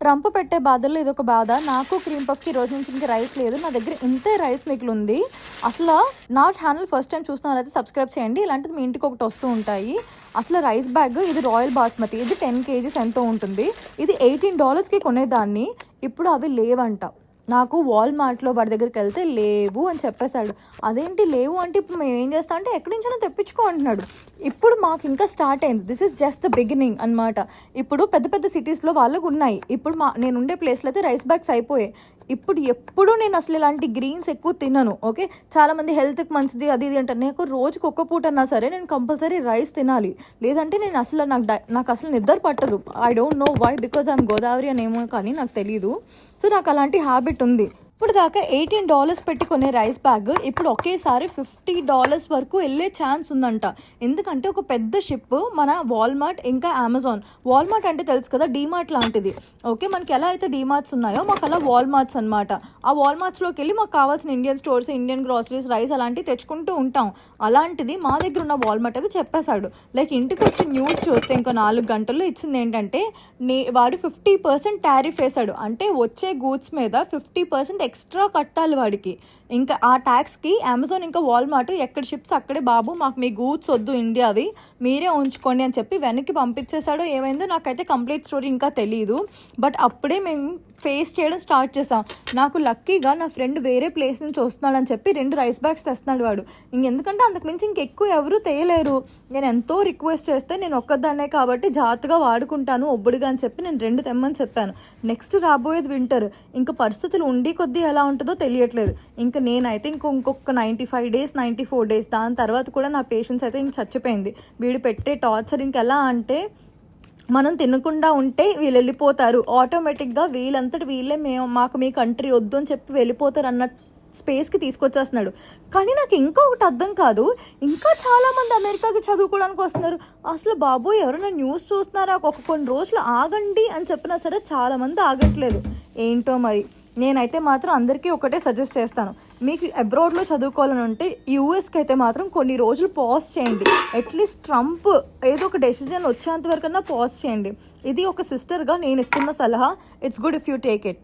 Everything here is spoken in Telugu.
ట్రంప్ పెట్టే బాధల్లో ఇదొక బాధ. నాకు క్రీమ్ పఫ్‌కి ఈ రోజు నుంచి ఇంక రైస్ లేదు. నా దగ్గర ఇంతే రైస్ మిగిలుంది. అసల నా ఛానల్ ఫస్ట్ టైం చూస్తున్న వాళ్ళైతే సబ్స్క్రైబ్ చేయండి. ఇలాంటిది మీ ఇంటికి ఒకటి వస్తూ ఉంటాయి. అసలు రైస్ బ్యాగ్ ఇది రాయల్ బాస్మతి. ఇది 10 కేజీస్ ఎంతో ఉంటుంది. ఇది $18కి కొనేదాన్ని. ఇప్పుడు అవి లేవంట. నాకు వాల్మార్ట్లో వాడి దగ్గరికి వెళ్తే లేవు అని చెప్పేశాడు. అదేంటి లేవు అంటే ఇప్పుడు మేము ఏం చేస్తాం అంటే ఎక్కడి నుంచైనా తెప్పించుకో అంటున్నాడు. ఇప్పుడు మాకు ఇంకా స్టార్ట్ అయింది. This is just the beginning అనమాట. ఇప్పుడు పెద్ద పెద్ద సిటీస్లో వాళ్ళకు ఉన్నాయి. ఇప్పుడు నేను ఉండే ప్లేస్లో అయితే రైస్ బ్యాగ్స్ అయిపోయాయి. ఎప్పుడు నేను అసలు ఇలాంటి గ్రీన్స్ ఎక్కువ తినను. ఓకే, చాలామంది హెల్త్కి మంచిది అది ఇది అంటారు. నాకు రోజుకి ఒక్క పూట అన్నా సరే నేను కంపల్సరీ రైస్ తినాలి. లేదంటే నేను అసలు నాకు అసలు నిద్ర పట్టదు. I don't know why, because I'm Godavari అనేమో కానీ నాకు తెలీదు. సో నాకు అలాంటి హ్యాబిట్ ఉంది. ఇప్పుడు దాకా $18 పెట్టి కొనే రైస్ బ్యాగ్ ఇప్పుడు ఒకేసారి $50 వరకు వెళ్ళే ఛాన్స్ ఉందంట. ఎందుకంటే ఒక పెద్ద షిప్ మన వాల్మార్ట్ ఇంకా అమెజాన్. వాల్మార్ట్ అంటే తెలుసు కదా, డీమార్ట్ లాంటిది. ఓకే, మనకి ఎలా అయితే డీమార్ట్స్ ఉన్నాయో మాకు అలా వాల్మార్ట్స్ అనమాట. ఆ వాల్మార్ట్స్లోకి వెళ్ళి మాకు కావాల్సిన Indian stores, Indian groceries, rice అలాంటివి తెచ్చుకుంటూ ఉంటాం. అలాంటిది మా దగ్గర ఉన్న వాల్మార్ట్ అయితే చెప్పేశాడు. లైక్ ఇంటికి వచ్చి న్యూస్ చూస్తే ఇంకో 4 గంటల్లో ఇచ్చింది ఏంటంటే వాడు 50% టారిఫ్ వేశాడు. అంటే వచ్చే గూడ్స్ మీద 50% ఎక్స్ట్రా కట్టాలి వాడికి. ఇంకా ఆ ట్యాక్స్కి అమెజాన్ ఇంకా వాల్మార్ట్ ఎక్కడ షిప్స్ అక్కడే, బాబు మాకు మీ గూడ్స్ వద్దు ఇండియావి, మీరే ఉంచుకోండి అని చెప్పి వెనక్కి పంపించేశాడో ఏమైందో నాకైతే కంప్లీట్ స్టోరీ ఇంకా తెలియదు. బట్ అప్పుడే మేము ఫేస్ చేయడం స్టార్ట్ చేసాం. నాకు లక్కీగా నా ఫ్రెండ్ వేరే ప్లేస్ నుంచి వస్తున్నాడని చెప్పి 2 రైస్ బ్యాగ్స్ తెస్తున్నాడు వాడు. ఇంకెందుకంటే అంతకుమించి ఇంకెక్కువ ఎవరు తేయలేరు. నేను ఎంతో రిక్వెస్ట్ చేస్తే నేను ఒక్కదాన్నే కాబట్టి జాగ్రత్తగా వాడుకుంటాను ఒబ్బడిగా అని చెప్పి నేను 2 తెమ్మని చెప్పాను. నెక్స్ట్ రాబోయేది వింటర్. ఇంకా పరిస్థితులు ఉండి కొద్దీ ఎలా ఉంటుందో తెలియట్లేదు. ఇంకా నేనైతే ఇంకొక 95 డేస్ 94 డేస్ దాని తర్వాత కూడా నా పేషెన్స్ అయితే ఇంక చచ్చిపోయింది. వీడు పెట్టే టార్చర్ ఇంకెలా అంటే మనం తినకుండా ఉంటే వీళ్ళు వెళ్ళిపోతారు ఆటోమేటిక్గా, వీళ్ళంతటి వీళ్ళే మాకు మీ కంట్రీ వద్దు అని చెప్పి వెళ్ళిపోతారు అన్న స్పేస్కి తీసుకొచ్చేస్తున్నాడు. కానీ నాకు ఇంకా ఒకటి అర్థం కాదు, ఇంకా చాలామంది అమెరికాకి చదువుకోవడానికి వస్తున్నారు. అసలు బాబు ఎవరైనా న్యూస్ చూస్తున్నారా, కొన్ని రోజులు ఆగండి అని చెప్పినా సరే చాలామంది ఆగట్లేదు. ఏంటో మరి. నేనైతే మాత్రం అందరికీ ఒకటే సజెస్ట్ చేస్తాను, మీకు అబ్రాడ్లో చదువుకోవాలని ఉంటే యూఎస్కి అయితే మాత్రం కొన్ని రోజులు పాజ్ చేయండి. అట్లీస్ట్ ట్రంప్ ఏదో ఒక డెసిజన్ వచ్చేంత వరకన్నా పాజ్ చేయండి. ఇది ఒక సిస్టర్గా నేను ఇస్తున్న సలహా. It's good if you take it.